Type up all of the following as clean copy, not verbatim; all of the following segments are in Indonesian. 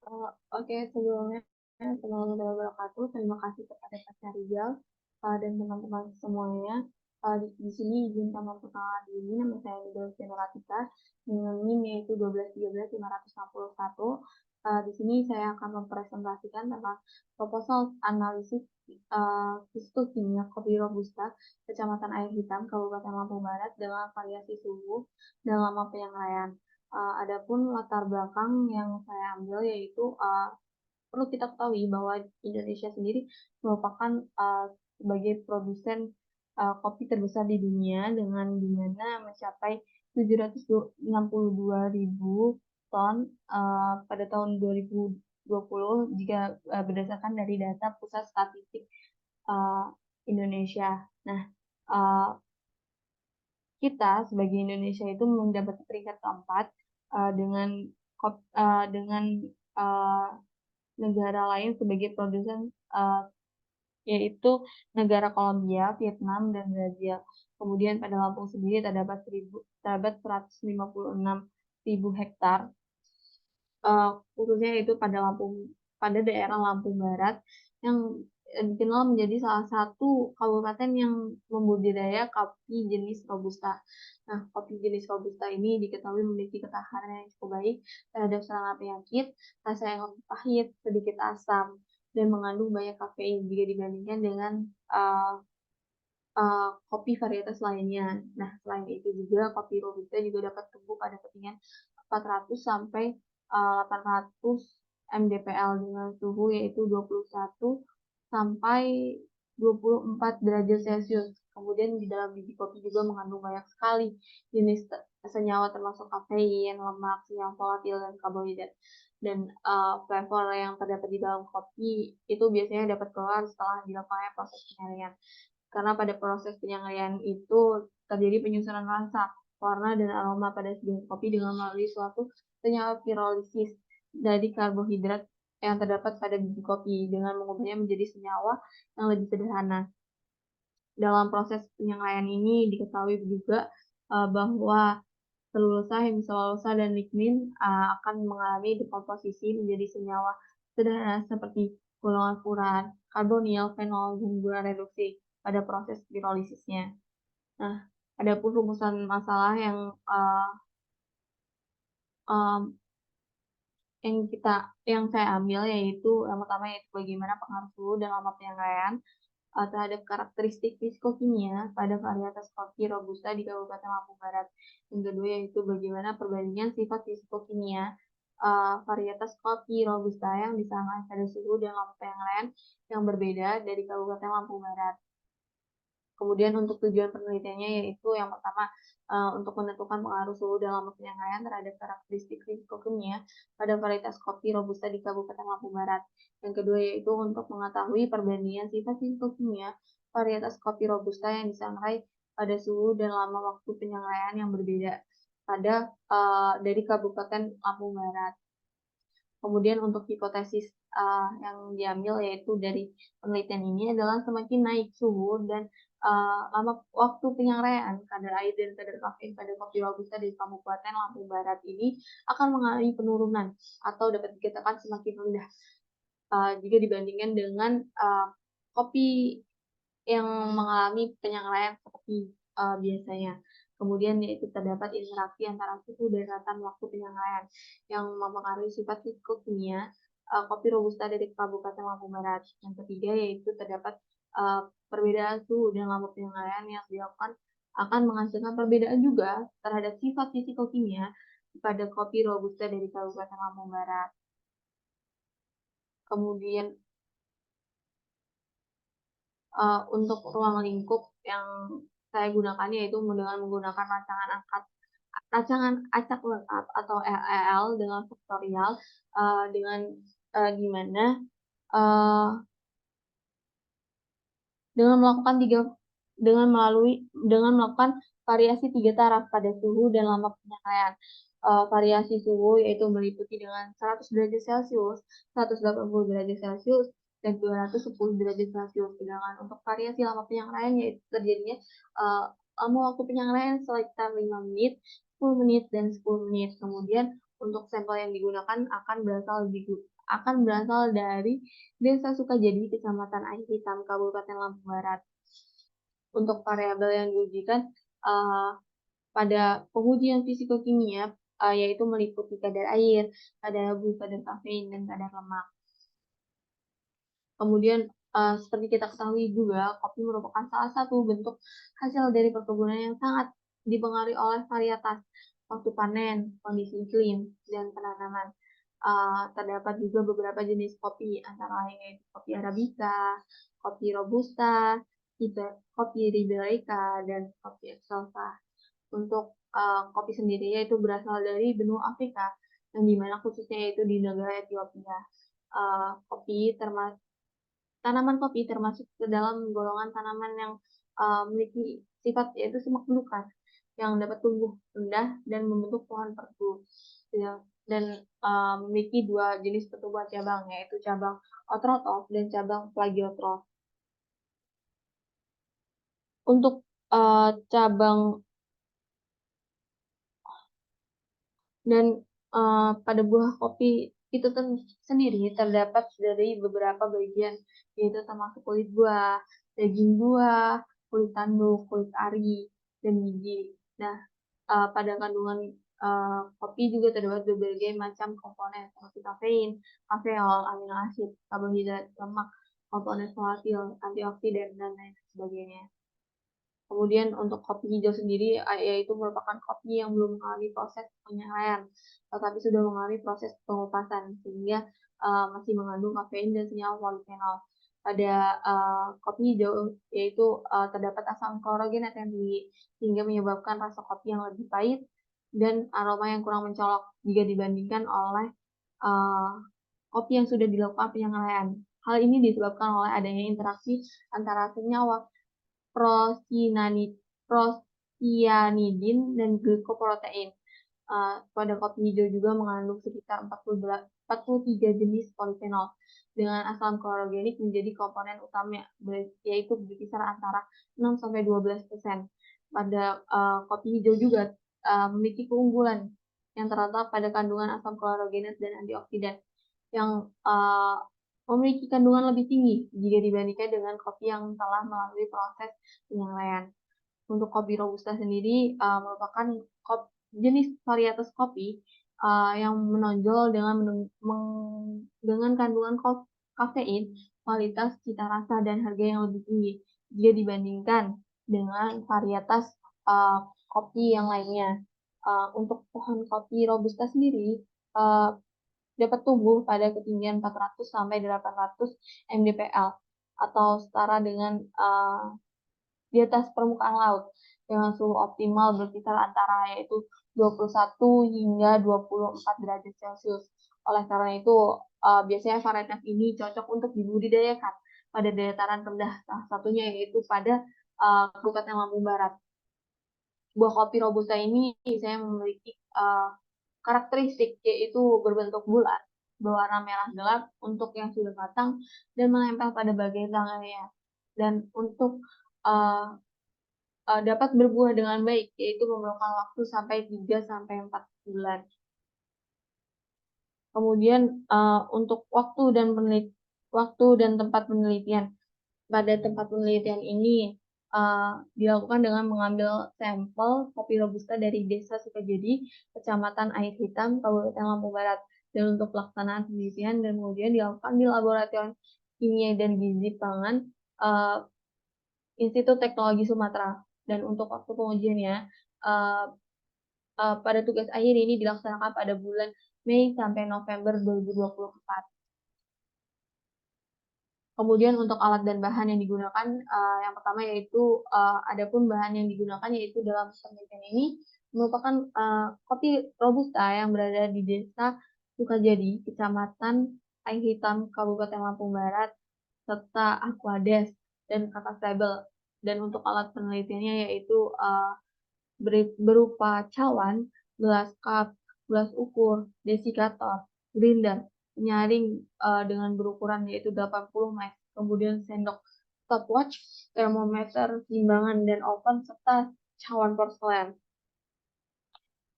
Oke, sebelumnya Assalamualaikum warahmatullahi wabarakatuh. Terima kasih kepada Pak Rizal dan teman-teman semuanya. Di sini izinkan memperkenalkan diri, nama saya Nidal Ratika dengan NIM yaitu 1213561. Di sini saya akan mempresentasikan tentang proposal analisis fistokimia kopi robusta Kecamatan Air Hitam, Kabupaten Lampung Barat dengan variasi suhu dan lama penyampaian. Adapun latar belakang yang saya ambil yaitu perlu kita ketahui bahwa Indonesia sendiri merupakan sebagai produsen kopi terbesar di dunia dengan dimana mencapai 762.000 ton pada tahun 2020 jika berdasarkan dari data Pusat Statistik uh, Indonesia. Nah, uh, kita sebagai Indonesia itu mendapat peringkat keempat dengan uh, negara lain sebagai produsen yaitu negara Kolombia, Vietnam, dan Brazil. Kemudian pada Lampung sendiri terdapat 156.000 hektar, khususnya itu pada daerah Lampung Barat yang dikenal menjadi salah satu kabupaten yang membudidaya kopi jenis robusta. Nah, kopi jenis robusta ini diketahui memiliki ketahanan yang cukup baik terhadap serangan penyakit, rasa yang pahit, sedikit asam, dan mengandung banyak kafein jika dibandingkan dengan uh, kopi varietas lainnya. Nah, selain itu juga kopi robusta juga dapat tumbuh pada ketinggian 400 sampai 800 mdpl dengan suhu yaitu 21 sampai 24 derajat Celcius. Kemudian di dalam biji kopi juga mengandung banyak sekali jenis senyawa termasuk kafein, lemak, senyawa volatil, dan karbohidrat. Dan flavor yang terdapat di dalam kopi itu biasanya dapat keluar setelah dilakukannya proses penyaringan karena pada proses penyaringan itu terjadi penyusunan rasa, warna, dan aroma pada sebuah kopi dengan melalui suatu senyawa pirolisis dari karbohidrat yang terdapat pada biji kopi dengan mengubahnya menjadi senyawa yang lebih sederhana. Dalam proses penyaringan ini diketahui juga bahwa selulosa, hemiselulosa, dan lignin akan mengalami dekomposisi menjadi senyawa sederhana seperti golongan furan, karbonil, fenol, dan gula reduksi pada proses pirolizisnya. Nah, ada pun rumusan masalah um, yang saya ambil yaitu yang pertama yaitu bagaimana pengaruh suhu dan lama penyaringan terhadap karakteristik fisikokimia pada varietas kopi robusta di Kabupaten Lampung Barat. Yang kedua yaitu bagaimana perbandingan sifat fisikokimia varietas kopi robusta yang disangrai pada suhu dan lama penyaringan yang berbeda dari Kabupaten Lampung Barat. Kemudian untuk tujuan penelitiannya yaitu yang pertama untuk menentukan pengaruh suhu dan lama penyaringan terhadap karakteristik fisikokimia pada varietas kopi robusta di Kabupaten Lampung Barat. Yang kedua yaitu untuk mengetahui perbandingan sifat fisikokimia varietas kopi robusta yang disangrai pada suhu dan lama waktu penyangrai yang berbeda dari Kabupaten Lampung Barat. Kemudian untuk hipotesis yang diambil yaitu dari penelitian ini adalah semakin naik suhu dan lama waktu penyangrai kadar air dan kadar kafein pada kopi robusta di Kabupaten Lampung Barat ini akan mengalami penurunan atau dapat dikatakan semakin rendah jika dibandingkan dengan kopi yang mengalami penyangraian seperti biasanya. Kemudian yaitu terdapat interaksi antara suhu dan ratan waktu penyangraian yang mempengaruhi sifat fisikokimia kopi robusta dari Kabupaten Lampung Barat. Yang ketiga yaitu terdapat perbedaan suhu dan lama penyangraian yang dilakukan akan menghasilkan perbedaan juga terhadap sifat fisikokimia pada kopi robusta dari Kabupaten Lampung Barat. Kemudian untuk ruang lingkup yang saya gunakan yaitu dengan menggunakan rancangan acak lengkap atau REL dengan faktorial dengan gimana uh, dengan melakukan dengan melakukan variasi 3 taraf pada suhu dan lama penyampaian. Variasi suhu yaitu meliputi dengan 100 derajat Celcius, 180 derajat Celcius, dan 210 derajat Celcius. Sedangkan untuk variasi lama penyampaian yaitu terjadinya lama waktu penyampaian sekitar 5 menit, 10 menit, dan 10 menit. Kemudian untuk sampel yang digunakan akan berasal akan berasal dari Desa Sukajadi, Kecamatan Air Hitam, Kabupaten Lampung Barat. Untuk variabel yang diujikan pada pengujian fisikokimia, yaitu meliputi kadar air, kadar abu, kadar kafein, dan kadar lemak. Kemudian seperti kita ketahui juga, kopi merupakan salah satu bentuk hasil dari perkebunan yang sangat dipengaruhi oleh varietas, waktu panen, kondisi iklim, dan penanaman. Terdapat juga beberapa jenis kopi, antara lain yaitu kopi Arabica, kopi Robusta, kopi Liberica, dan kopi Excelsa. Untuk kopi sendiri yaitu berasal dari benua Afrika, yang dimana khususnya yaitu di negara Ethiopia. Tanaman kopi termasuk ke dalam golongan tanaman yang memiliki sifat yaitu semak belukar yang dapat tumbuh rendah dan membentuk pohon perdu. Ya, dan memiliki dua jenis pertumbuhan cabang, yaitu cabang autotrof dan cabang plagiotrof. Untuk cabang dan pada buah kopi itu sendiri terdapat dari beberapa bagian, yaitu termasuk kulit buah, daging buah, kulit tanduk, kulit ari, dan biji. Nah, pada kandungan kopi juga terdapat berbagai macam komponen seperti kafein, kafeol, amino asid, karbohidrat, lemak, komponen volatil, antioksidan, dan lain sebagainya. Kemudian untuk kopi hijau sendiri, yaitu merupakan kopi yang belum mengalami proses penyelaian, tetapi sudah mengalami proses pengupasan, sehingga masih mengandung kafein dan senyawa polifenol. Pada kopi hijau, yaitu terdapat asam klorogenat yang tinggi, sehingga menyebabkan rasa kopi yang lebih pahit dan aroma yang kurang mencolok jika dibandingkan oleh kopi yang sudah dilakukan penyelaian. Hal ini disebabkan oleh adanya interaksi antara senyawa prosianidin dan glikoprotein. Pada kopi hijau juga mengandung sekitar 43 jenis polifenol dengan asam klorogenik menjadi komponen utama, yaitu berkisar antara 6-12%. Pada kopi hijau juga memiliki keunggulan yang terletak pada kandungan asam klorogenat dan antioksidan yang memiliki kandungan lebih tinggi jika dibandingkan dengan kopi yang telah melalui proses penyelaian. Untuk kopi Robusta sendiri merupakan jenis varietas kopi yang menonjol dengan kandungan kafein, kualitas, cita rasa, dan harga yang lebih tinggi jika dibandingkan dengan varietas kopi yang lainnya. Untuk pohon kopi Robusta sendiri dapat tumbuh pada ketinggian 400-800 mdpl atau setara dengan di atas permukaan laut dengan suhu optimal berkisar antara yaitu 21 hingga 24 derajat Celcius. Oleh karena itu, biasanya varietas ini cocok untuk dibudidayakan pada dataran rendah, salah satunya yaitu pada Kabupaten Lampung Barat. Buah kopi Robusta ini saya memiliki karakteristik yaitu berbentuk bulat, berwarna merah gelap untuk yang sudah matang dan menempel pada bagian tangannya. Dan untuk dapat berbuah dengan baik, yaitu memerlukan waktu sampai 3-4 bulan. Kemudian untuk waktu dan tempat penelitian. Pada tempat penelitian ini dilakukan dengan mengambil sampel kopi Robusta dari Desa Sukajadi, Kecamatan Air Hitam, Kabupaten Lampung Barat. Dan untuk pelaksanaan penelitian dan kemudian dilakukan di Laboratorium Kimia dan Gizi Pangan Institut Teknologi Sumatera. Dan untuk waktu pengujiannya, pada tugas akhir ini dilaksanakan pada bulan Mei sampai November 2024. Kemudian untuk alat dan bahan yang digunakan, yang pertama yaitu adapun bahan yang digunakan yaitu dalam penelitian ini merupakan kopi Robusta yang berada di Desa Sukajadi, Kecamatan Air Hitam, Kabupaten Lampung Barat, serta Aquades dan Kata Stable. Dan untuk alat penelitiannya yaitu berupa cawan, gelas cup, gelas ukur, desikator, grinder, penyaring dengan berukuran yaitu 80 ml, kemudian sendok stopwatch, termometer, timbangan, dan oven, serta cawan porselen.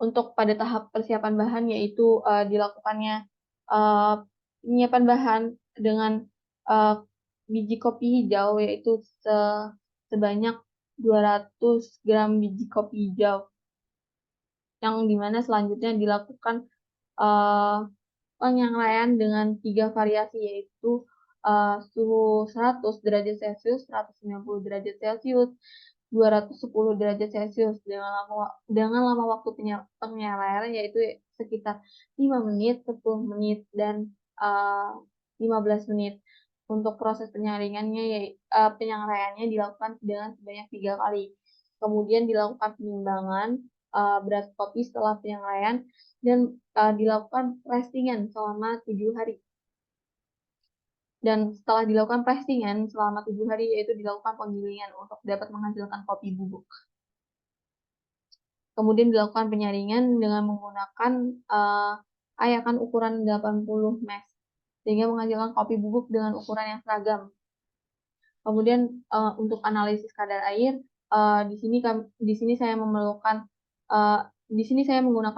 Untuk pada tahap persiapan bahan yaitu dilakukannya penyiapan bahan dengan biji kopi hijau, yaitu sebanyak 200 gram biji kopi hijau, yang dimana selanjutnya dilakukan penyangraian dengan 3 variasi, yaitu suhu 100 derajat Celcius, 190 derajat Celcius, 210 derajat Celcius dengan lama waktu penyangraian yaitu sekitar 5 menit, 10 menit, dan 15 menit. Untuk proses penyangraiannya dilakukan dengan sebanyak 3 kali. Kemudian dilakukan penimbangan berat kopi setelah penyangraian dan dilakukan pressing selama 7 hari. Dan setelah dilakukan pressing selama 7 hari, yaitu dilakukan penggilingan untuk dapat menghasilkan kopi bubuk. Kemudian dilakukan penyaringan dengan menggunakan ayakan ukuran 80 mesh, sehingga menghasilkan kopi bubuk dengan ukuran yang seragam. Kemudian untuk analisis kadar air, di sini saya menggunakan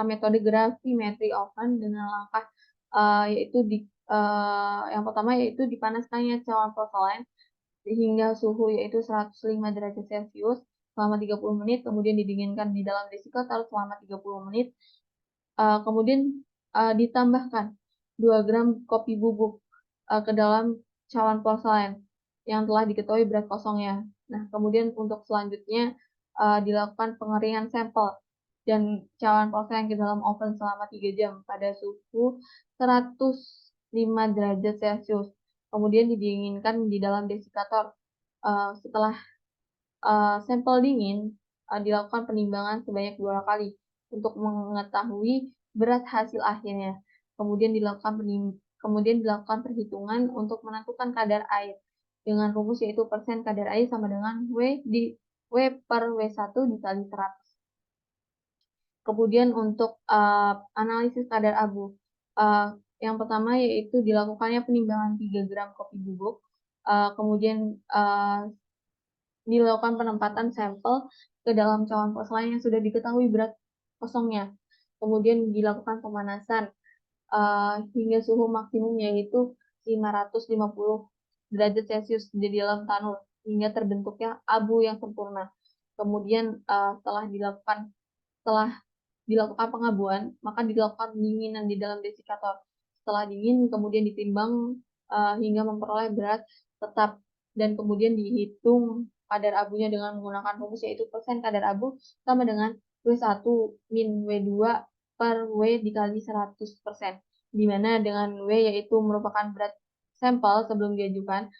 metode gravimetry oven dengan langkah yang pertama yaitu dipanaskannya cawan porselen hingga suhu yaitu 105 derajat Celcius selama 30 menit, kemudian didinginkan di dalam desikator selama 30 menit, kemudian ditambahkan 2 gram kopi bubuk ke dalam cawan porselen yang telah diketahui berat kosongnya. Nah, kemudian untuk selanjutnya dilakukan pengeringan sampel dan cawan porselen ke dalam oven selama 3 jam pada suhu 105 derajat Celcius. Kemudian didinginkan di dalam desikator. Setelah sampel dingin, dilakukan penimbangan sebanyak 2 kali untuk mengetahui berat hasil akhirnya. Kemudian dilakukan perhitungan untuk menentukan kadar air dengan rumus yaitu persen kadar air sama dengan W per W1 dikali 100. Kemudian untuk analisis kadar abu, yang pertama yaitu dilakukannya penimbangan 3 gram kopi bubuk, kemudian dilakukan penempatan sampel ke dalam cawan porselen yang sudah diketahui berat kosongnya. Kemudian dilakukan pemanasan hingga suhu maksimum yaitu 550 derajat Celcius di dalam tanur hingga terbentuknya abu yang sempurna. Kemudian setelah dilakukan pengabuan, maka dilakukan pendinginan di dalam desikator. Setelah dingin, kemudian ditimbang hingga memperoleh berat tetap, dan kemudian dihitung kadar abunya dengan menggunakan rumus yaitu persen kadar abu sama dengan W1 min W2 per W dikali 100%, di mana dengan W yaitu merupakan berat sampel sebelum diabukan,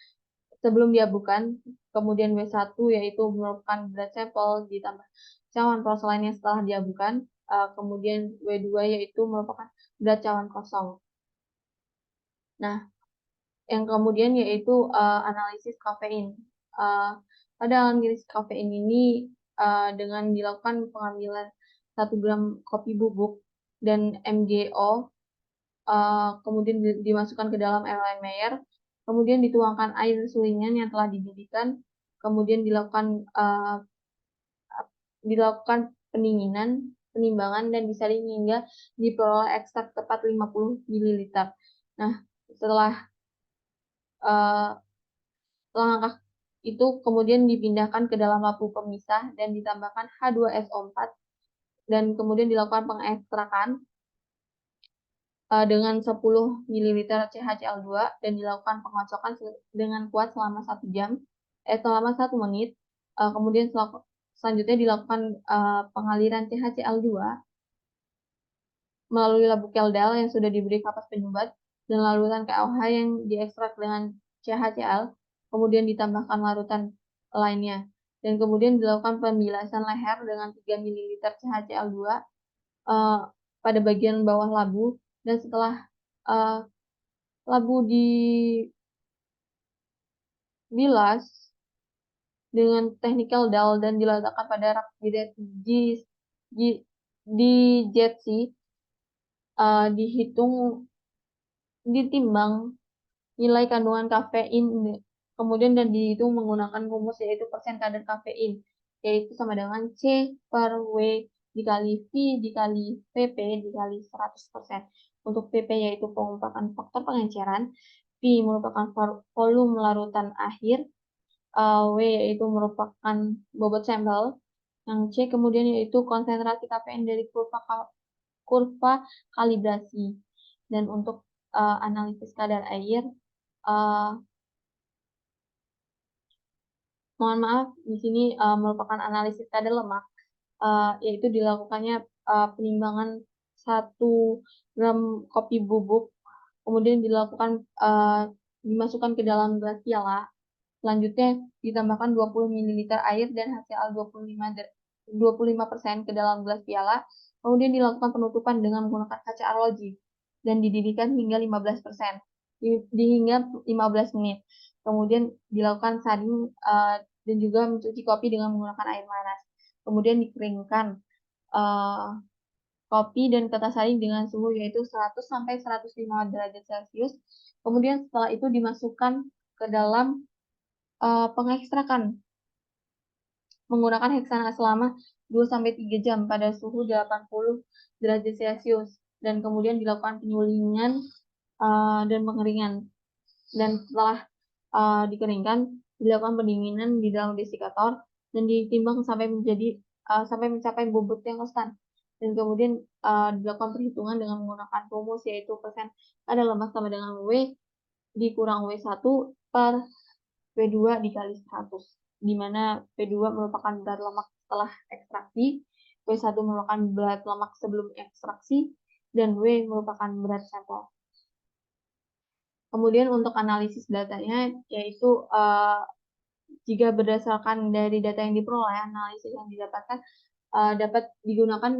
kemudian W1 yaitu merupakan berat sampel ditambah cawan porselennya setelah diabukan, kemudian W2 yaitu merupakan berat cawan kosong. Nah, yang kemudian yaitu analisis kafein. Pada analisis kafein ini dengan dilakukan pengambilan 1 gram kopi bubuk dan MgO, kemudian dimasukkan ke dalam Erlenmeyer, kemudian dituangkan air sulingan yang telah dididihkan, kemudian dilakukan pendinginan, penimbangan, dan disaring hingga diperoleh ekstrak tepat 50 ml. Nah, setelah langkah itu kemudian dipindahkan ke dalam lampu pemisah dan ditambahkan H2SO4 dan kemudian dilakukan pengekstrakan dengan 10 ml CHCl2 dan dilakukan pengocokan dengan kuat selama 1 menit. Kemudian selanjutnya dilakukan pengaliran CHCl2 melalui labu Keldal yang sudah diberi kapas penyumbat dan larutan KOH yang diekstrak dengan CHCl, kemudian ditambahkan larutan lainnya, dan kemudian dilakukan pembilasan leher dengan 3 ml CHCl2 pada bagian bawah labu, dan setelah labu dibilas dengan teknik Keldal dan diletakkan pada rak di jetsi, ditimbang nilai kandungan kafein, kemudian dan dihitung menggunakan rumus yaitu persen kadar kafein, yaitu sama dengan C per W dikali V dikali PP dikali 100%. Untuk PP yaitu merupakan faktor pengenceran, V merupakan volume larutan akhir, W yaitu merupakan bobot sampel, yang C kemudian yaitu konsentrasi KPN dari kurva kalibrasi. Dan untuk analisis kadar air, mohon maaf, di sini merupakan analisis kadar lemak, yaitu dilakukannya penimbangan 1 gram kopi bubuk, kemudian dimasukkan ke dalam gelas piala. Selanjutnya ditambahkan 20 ml air dan HCl 25% ke dalam gelas piala, kemudian dilakukan penutupan dengan menggunakan kaca arloji dan dididihkan hingga 15%, hingga 15 menit. Kemudian dilakukan saring dan juga mencuci kopi dengan menggunakan air panas. Kemudian dikeringkan kopi dan kertas saring dengan suhu yaitu 100 sampai 105 derajat Celcius. Kemudian setelah itu dimasukkan ke dalam pengekstrakan menggunakan heksana selama 2-3 jam pada suhu 80 derajat Celcius dan kemudian dilakukan penyulingan dan pengeringan. Dan setelah dikeringkan, dilakukan pendinginan di dalam desikator dan ditimbang sampai mencapai bobot yang konstan. Dan kemudian dilakukan perhitungan dengan menggunakan rumus yaitu persen kadar lemak sama dengan W dikurang W1 per W2 dikali 100, di mana W2 merupakan berat lemak setelah ekstraksi, W1 merupakan berat lemak sebelum ekstraksi, dan W merupakan berat sampel. Kemudian untuk analisis datanya, yaitu jika berdasarkan dari data yang diperoleh, analisis yang didapatkan dapat digunakan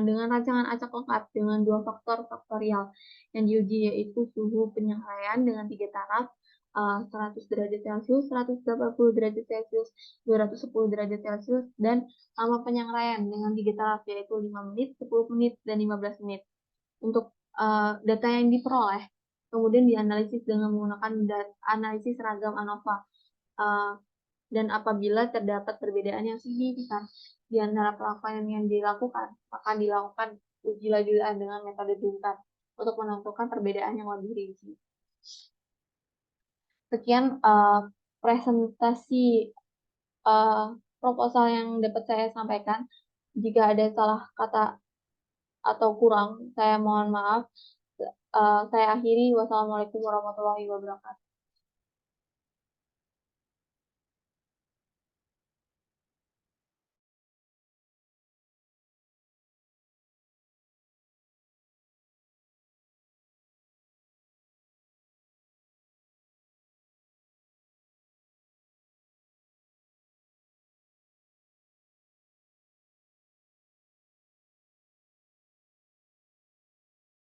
dengan rancangan acak lengkap dengan 2 faktor faktorial yang diuji, yaitu suhu penyampaian dengan 3 taraf, 100 derajat Celcius, 180 derajat Celcius, 210 derajat Celcius, dan lama penyampaian dengan 3 taraf, yaitu 5 menit, 10 menit, dan 15 menit. Untuk data yang diperoleh, kemudian dianalisis dengan menggunakan analisis ragam ANOVA. Dan apabila terdapat perbedaan yang signifikan di antara pelakuan yang dilakukan, maka dilakukan uji lanjutan dengan metode Duncan untuk menentukan perbedaan yang lebih rinci. Sekian presentasi proposal yang dapat saya sampaikan. Jika ada salah kata atau kurang, saya mohon maaf. Saya akhiri. Wassalamualaikum warahmatullahi wabarakatuh.